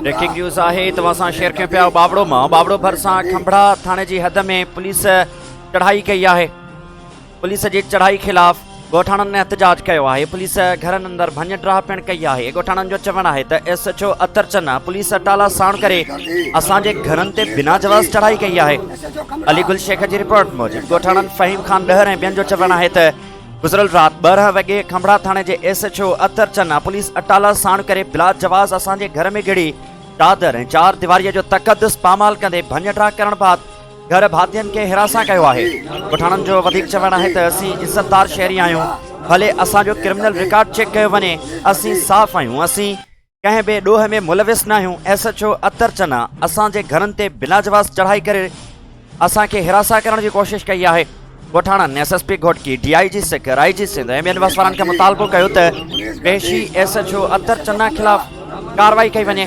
Breaking news आहे तव्हां सां शेयर कयूं पिया बाबड़ो मां बाबड़ो भरिसां खंभड़ा थाणे जी हद में पुलिस चढ़ाई कई आहे। पुलिस जी चढ़ाई खिलाफ़ ॻोठाणनि ने एहतजाज कयो आहे। पुलिस घरनि अंदरि भञ ड्राह पिणु कई आहे। ॻोठाणनि जो चवणु आहे त SHO अतरचंद पुलिस टाला साण करे असांजे घरनि ते बिना जवाज़ चढ़ाई कई आहे। अली गुल शेख जी रिपोर्ट मूजिबि ॻोठाणनि फ़हीम खान ॾहर ऐं ॿियनि जो चवणु आहे त गुज़िरियल राति 12 वॻे खंभड़ा थाणे जे SHO अतरचंद पुलिस अटाला साण करे बिला जवाज़ असांजे घर में गिड़ी चादर ऐं चार दीवारीअ जो तक़दुस पामाल कंदे भञ ड्राह करण बाद घर भातियुनि खे हिरासा कयो आहे। ॻोठाणनि जो वधीक चवणु आहे त असीं इज़तदार शहरी आहियूं, भले असांजो क्रिमिनल रिकॉर्ड चेक कयो वञे, असीं साफ़ आहियूं, असीं कंहिं बि ॾोह में मुलविस न आहियूं। SHO अतरचंद असांजे घरनि ते बिना जवाज़ चढ़ाई करे असांखे हिरासा करण जी कोशिशि कई आहे। ॻोठाणनि SSP घोटकी DIG सिख IG सिंध ऐं ॿियनि वसवारनि खे मुतालबो कयो त पेशी SHO अतरचंद खिलाफ़ कार्रवाई कई वञे।